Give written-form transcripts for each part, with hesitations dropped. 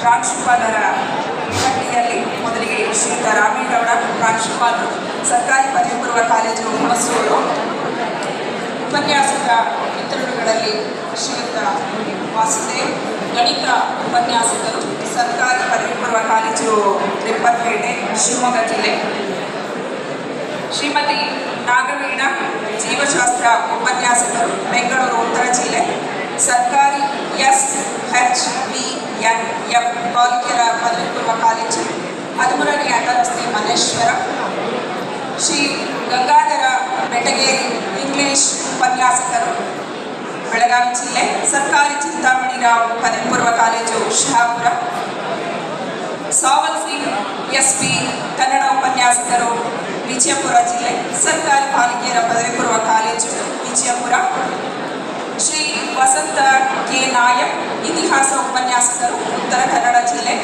ಪ್ರಾಂಶುಪಾಲರ ಪಟ್ಟಿಯಲ್ಲಿ ಮೊದಲಿಗೆ ಶ್ರೀಯುತ ರಾಮೇಗೌಡ ಪ್ರಾಂಶುಪಾಲರು, ಸರ್ಕಾರಿ ಪದವಿ ಪೂರ್ವ ಕಾಲೇಜು ಹುಣಸೂರು. ಉಪನ್ಯಾಸಕ ಮಿತ್ರರುಗಳಲ್ಲಿ ಶ್ರೀಯುತ ವಾಸುದೇವ್, ಗಣಿತ ಉಪನ್ಯಾಸಕರು, ಸರ್ಕಾರಿ ಪದವಿ ಪೂರ್ವ ಕಾಲೇಜು ರಿಪ್ಪನ್ಪೇಟೆ, ಶಿವಮೊಗ್ಗ ಜಿಲ್ಲೆ. ಶ್ರೀಮತಿ ನಾಗವೀಣಾ, ಜೀವಶಾಸ್ತ್ರ ಉಪನ್ಯಾಸಕರು, ಬೆಂಗಳೂರು ಉತ್ತರ ಜಿಲ್ಲೆ, ಸರ್ಕಾರಿ SHBNF ಬಾಲಕಿಯರ ಪದವಿ ಪೂರ್ವ ಕಾಲೇಜು, 13ನೇ ಅಡ್ಡ ರಸ್ತೆ, ಮಲ್ಲೇಶ್ವರ. ಶ್ರೀ ಗಂಗಾಧರ ಬೆಟಗೇರಿ, ಇಂಗ್ಲಿಷ್ ಉಪನ್ಯಾಸಕರು, ಬೆಳಗಾವಿ ಜಿಲ್ಲೆ, ಸರ್ಕಾರಿ ಚಿಂತಾಮಣಿರಾವ್ ಪದವಿ ಪೂರ್ವ ಕಾಲೇಜು, ಶಹಾಪುರ. ಸಾವಲ್ ಸಿಂಗ್ SP, ಕನ್ನಡ ಉಪನ್ಯಾಸಕರು, ವಿಜಯಪುರ ಜಿಲ್ಲೆ, ಸರ್ಕಾರಿ ಬಾಲಕಿಯರ ಪದವಿ ಪೂರ್ವ ಕಾಲೇಜು, ವಿಜಯಪುರ. ಶ್ರೀ ವಸಂತ K. ನಾಯಕ್, ಇತಿಹಾಸ ಉಪನ್ಯಾಸಕರು, ಉತ್ತರ ಕನ್ನಡ ಜಿಲ್ಲೆ,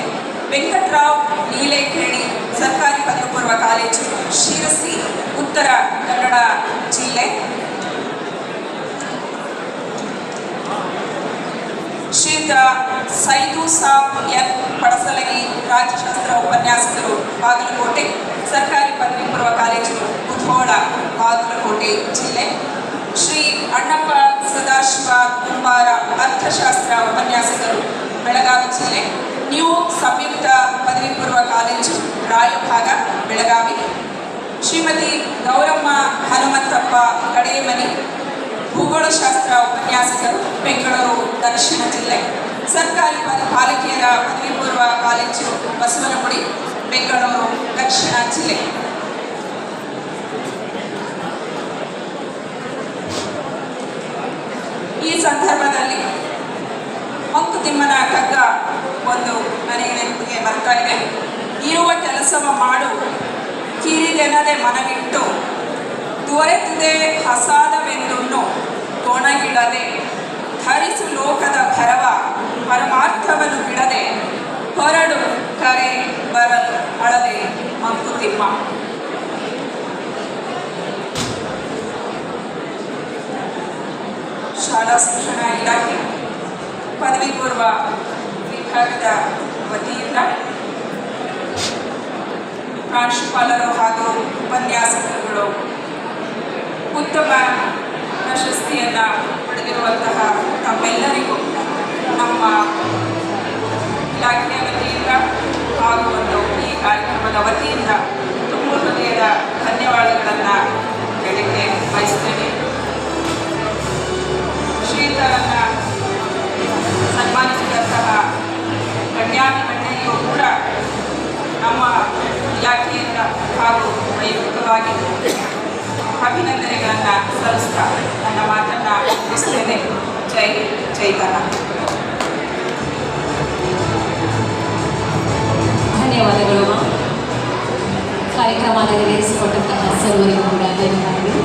ವೆಂಕಟರಾವ್ ನೀಲೇಖೇಡಿ, ಸರ್ಕಾರಿ ಪದವಿ ಪೂರ್ವ ಕಾಲೇಜು, ಶಿರಸಿ, ಉತ್ತರ ಕನ್ನಡ ಜಿಲ್ಲೆ. ಶ್ರೀಯುತ ಸೈದು ಸಾಬ್ N. ಪಡಸಲಗಿ, ರಾಜ್ಯಶಾಸ್ತ್ರ ಉಪನ್ಯಾಸಕರು, ಬಾಗಲಕೋಟೆ, ಸರ್ಕಾರಿ ಪದವಿ ಪೂರ್ವ ಕಾಲೇಜು, ಮುಧೋಳ, ಬಾಗಲಕೋಟೆ ಜಿಲ್ಲೆ. ಶ್ರೀ ಅಣ್ಣಪ್ಪ ಸದಾಶಿವ ಕುಂಬಾರ, ಅರ್ಥಶಾಸ್ತ್ರ ಉಪನ್ಯಾಸಕರು, ಬೆಳಗಾವಿ ಜಿಲ್ಲೆ, ನ್ಯೂ ಸಂಯುಕ್ತ ಪದವಿ ಪೂರ್ವ ಕಾಲೇಜು, ರಾಯಭಾಗ, ಬೆಳಗಾವಿ. ಶ್ರೀಮತಿ ಗೌರಮ್ಮ ಹನುಮಂತಪ್ಪ ಕಡೇಮನಿ, ಭೂಗೋಳಶಾಸ್ತ್ರ ಉಪನ್ಯಾಸಕರು, ಬೆಂಗಳೂರು ದಕ್ಷಿಣ ಜಿಲ್ಲೆ, ಸರ್ಕಾರಿ ಬಾಲಕಿಯರ ಪದವಿ ಪೂರ್ವ ಕಾಲೇಜು, ಬಸವನಗುಡಿ, ಬೆಂಗಳೂರು ದಕ್ಷಿಣ ಜಿಲ್ಲೆ. ಈ ಸಂದರ್ಭದಲ್ಲಿ ಮಂಕುತಿಮ್ಮನ ಕಗ್ಗ ಒಂದು ನನಗೆ ನೆನಪಿಗೆ ಬರ್ತಾ ಇದೆ. ಇರುವ ಕೆಲಸವ ಮಾಡು, ಕಿರಿದೆನದೆ ಮನವಿಟ್ಟು, ದೊರೆತಿದೆ ಹಸಾದವೆಂದುಣ್ಣು, ತೊಣಗಿಡದೆ, ಧರಿಸು ಲೋಕದ ಭರವ, ಪರಮಾರ್ಥವನ್ನು ಬಿಡದೆ, ಹೊರಡು ಕರೆ ಬರಲು ಅಳದೆ ಮಂಕುತಿಮ್ಮ. ಶಾಲಾ ಶಿಕ್ಷಣ ಇಲಾಖೆ ಪದವಿ ಪೂರ್ವ ವಿಭಾಗದ ವತಿಯಿಂದ ಪ್ರಾಂಶುಪಾಲರು ಹಾಗೂ ಉಪನ್ಯಾಸಕರುಗಳು ಉತ್ತಮ ಪ್ರಶಸ್ತಿಯನ್ನು ಪಡೆದಿರುವಂತಹ ತಮ್ಮೆಲ್ಲರಿಗೂ ನಮ್ಮ ಇಲಾಖೆಯ ವತಿಯಿಂದ ಹಾಗೂ ಈ ಕಾರ್ಯಕ್ರಮದ ವತಿಯಿಂದ ತುಂಬ ಹೃದಯದ ಧನ್ಯವಾದಗಳನ್ನು ಹೇಳಕ್ಕೆ ಬಯಸ್ತೇನೆ. ಶ್ರೀಯುತರನ್ನು ಸನ್ಮಾನಿಸಿದಂತಹ ಗಣ್ಯಾತಿಗಣ್ಯರಿಗೂ ಕೂಡ ನಮ್ಮ ಇಲಾಖೆಯಿಂದ ಹಾಗೂ ವೈಯಕ್ತಿಕವಾಗಿ ಅಭಿನಂದನೆಗಳನ್ನು ಸಲ್ಲಿಸ್ತಾ ನನ್ನ ಮಾತನ್ನು ಮುಗಿಸ್ತೇನೆ. ಜೈ ಜೈತನ. ಧನ್ಯವಾದಗಳು. ಕಾರ್ಯಕ್ರಮ ನೆರವೇರಿಸಿಕೊಟ್ಟಂತಹ ಸರ್ವರಿಗೂ ಕೂಡ ಧನ್ಯವಾದಗಳು.